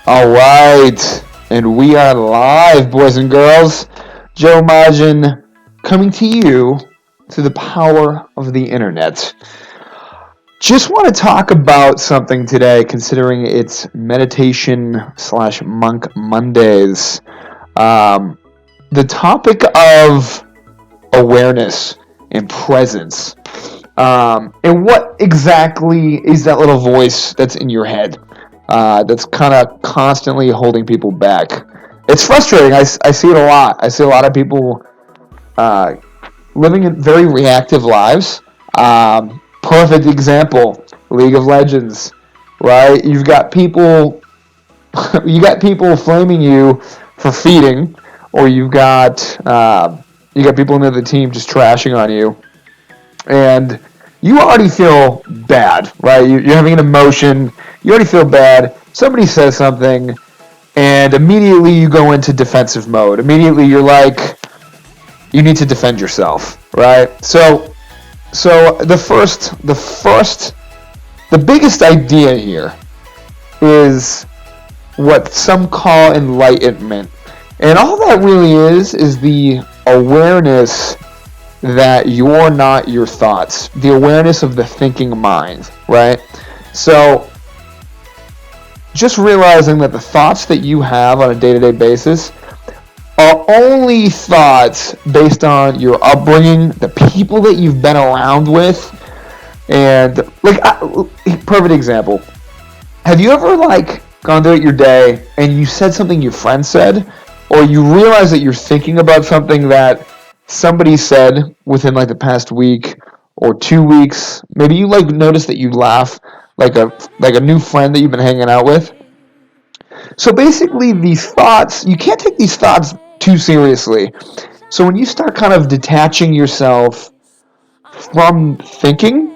All right, and we are live, boys and girls. Joe Majin coming to you through the power of the internet. Just want to talk about something today, considering it's meditation/monk Mondays. Um, the topic of awareness and presence. And what exactly is that little voice that's in your head that's kind of constantly holding people back? It's frustrating. I see it a lot. I see a lot of people uh, living in very reactive lives. Perfect example: League of Legends, right? You got people flaming you for feeding, or you got people in the other team just trashing on you, and you already feel bad, right? You're having an emotion. You already feel bad. Somebody says something, and immediately you go into defensive mode. Immediately you're like, you need to defend yourself, right? So the biggest idea here is what some call enlightenment, and all that really is the awareness that you're not your thoughts, the awareness of the thinking mind, right? So just realizing that the thoughts that you have on a day-to-day basis are only thoughts based on your upbringing, the people that you've been around with, and perfect example. Have you ever gone through your day and you said something your friend said, or you realize that you're thinking about something that somebody said within the past week or 2 weeks? Maybe you notice that you laugh like a new friend that you've been hanging out with. So basically, these thoughts, you can't take these thoughts too seriously. So when you start kind of detaching yourself from thinking,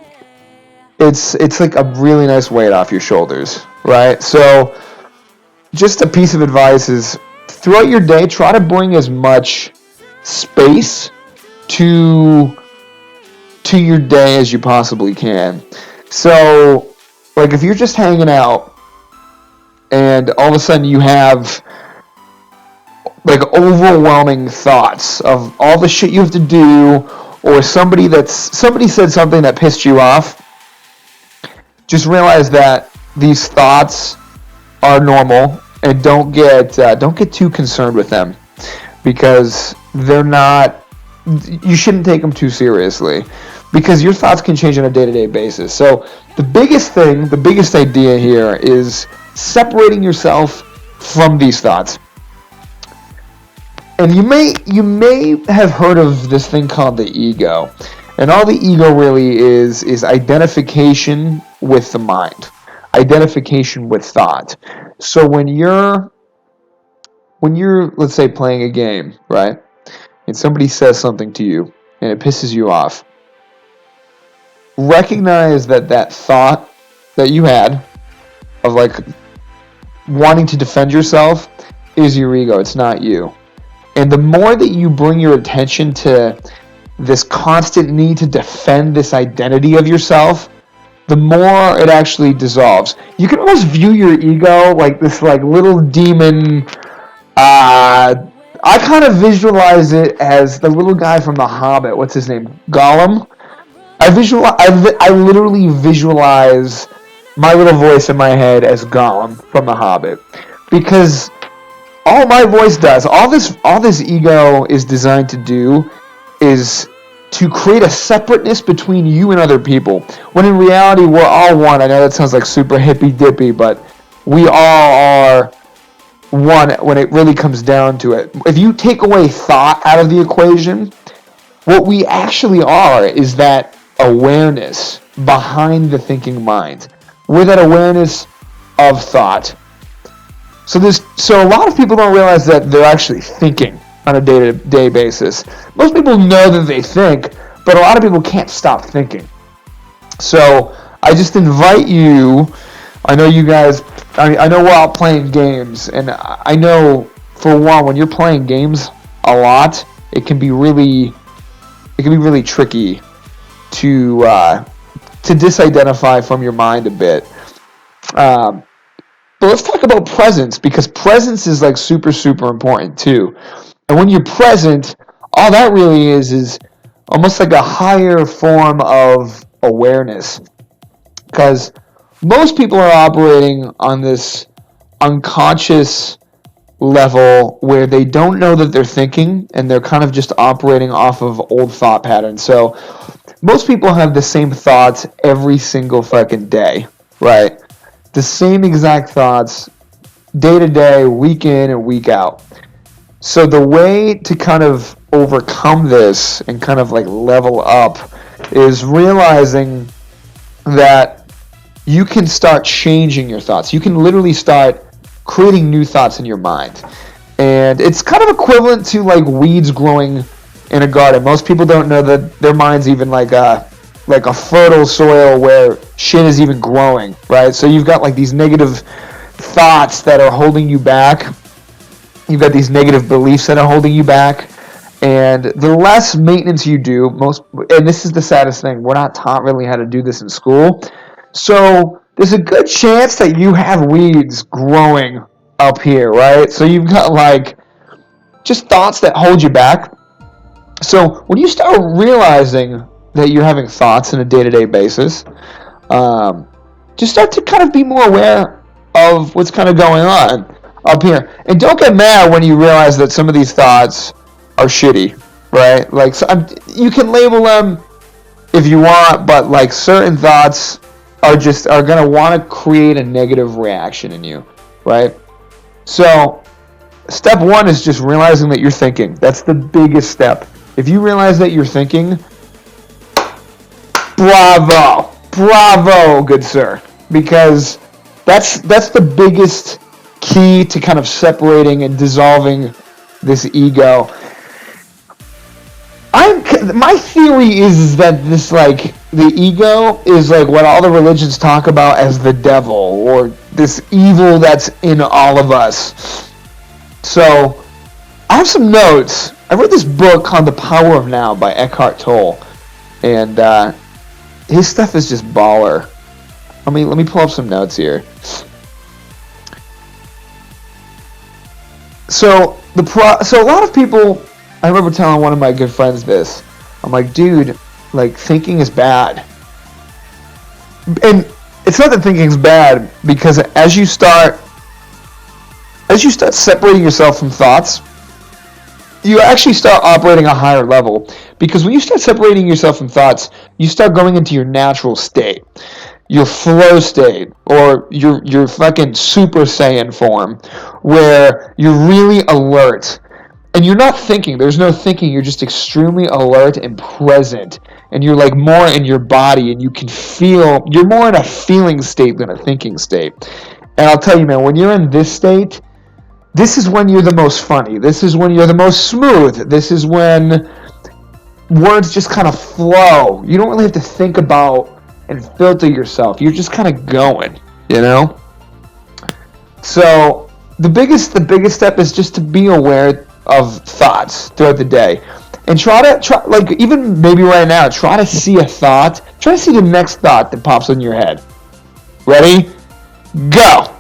it's like a really nice weight off your shoulders, right? So just a piece of advice is throughout your day, try to bring as much space to your day as you possibly can. So if you're just hanging out and all of a sudden you have overwhelming thoughts of all the shit you have to do, or somebody said something that pissed you off, just realize that these thoughts are normal, and don't get too concerned with them, because they're not. You shouldn't take them too seriously, because your thoughts can change on a day-to-day basis. So the biggest idea here is separating yourself from these thoughts. And you may have heard of this thing called the ego. And all the ego really is identification with the mind, identification with thought. So when you're let's say playing a game, right? And somebody says something to you and it pisses you off. Recognize that thought that you had of wanting to defend yourself is your ego. It's not you. And the more that you bring your attention to this constant need to defend this identity of yourself, the more it actually dissolves. You can almost view your ego like this little demon. I kind of visualize it as the little guy from The Hobbit. What's his name? Gollum. I literally visualize my little voice in my head as Gollum from The Hobbit, because all my voice does, all this ego is designed to do, is to create a separateness between you and other people, when in reality we're all one. I know that sounds like super hippy dippy, but we all are one when it really comes down to it. If you take away thought out of the equation, what we actually are is that awareness behind the thinking mind. We're that awareness of thought. So a lot of people don't realize that they're actually thinking on a day-to-day basis. Most people know that they think, but a lot of people can't stop thinking. So I just invite you. I know you guys. I know we're out playing games, and I know for one, when you're playing games a lot, it can be really tricky to disidentify from your mind a bit. But But let's talk about presence, because presence is like super, super important too. And when you're present, all that really is almost like a higher form of awareness. Because most people are operating on this unconscious level where they don't know that they're thinking, and they're kind of just operating off of old thought patterns. So most people have the same thoughts every single fucking day, right? The same exact thoughts day to day, week in and week out. So the way to kind of overcome this and kind of like level up is realizing that you can start changing your thoughts. You can literally start creating new thoughts in your mind. And it's kind of equivalent to like weeds growing in a garden. Most people don't know that their mind's even like a fertile soil where shit is even growing, right? So you've got like these negative thoughts that are holding you back. You've got these negative beliefs that are holding you back. And the less maintenance you do, and this is the saddest thing, we're not taught really how to do this in school. So there's a good chance that you have weeds growing up here, right? So you've got like just thoughts that hold you back. So when you start realizing that you're having thoughts on a day-to-day basis, just start to kind of be more aware of what's kind of going on up here. And don't get mad when you realize that some of these thoughts are shitty, right? Like, so you can label them if you want, but like certain thoughts are going to want to create a negative reaction in you, right? So step one is just realizing that you're thinking. That's the biggest step. If you realize that you're thinking, bravo, good sir, because that's the biggest key to kind of separating and dissolving this ego. My theory is that this, like, the ego is like what all the religions talk about as the devil, or this evil that's in all of us. So I have some notes. I read this book called The Power of Now by Eckhart Tolle, and his stuff is just baller. Let me pull up some notes here. So a lot of people, I remember telling one of my good friends this. I'm like, dude, like, thinking is bad. And it's not that thinking is bad, because as you start separating yourself from thoughts, you actually start operating a higher level. Because when you start separating yourself from thoughts, you start going into your natural state, your flow state, or your fucking Super Saiyan form, where you're really alert. And you're not thinking. There's no thinking. You're just extremely alert and present. And you're like more in your body, and you can feel. You're more in a feeling state than a thinking state. And I'll tell you, man, when you're in this state, this is when you're the most funny. This is when you're the most smooth. This is when words just kind of flow. You don't really have to think about and filter yourself. You're just kind of going, you know? So the biggest step is just to be aware of thoughts throughout the day. And try like, even maybe right now, try to see a thought. Try to see the next thought that pops in your head. Ready? Go!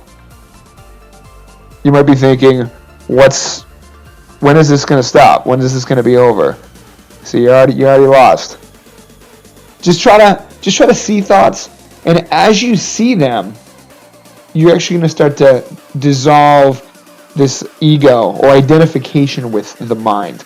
You might be thinking, when is this going to stop? When is this going to be over? See, you already lost. Just try to see thoughts, and as you see them, you're actually going to start to dissolve this ego or identification with the mind.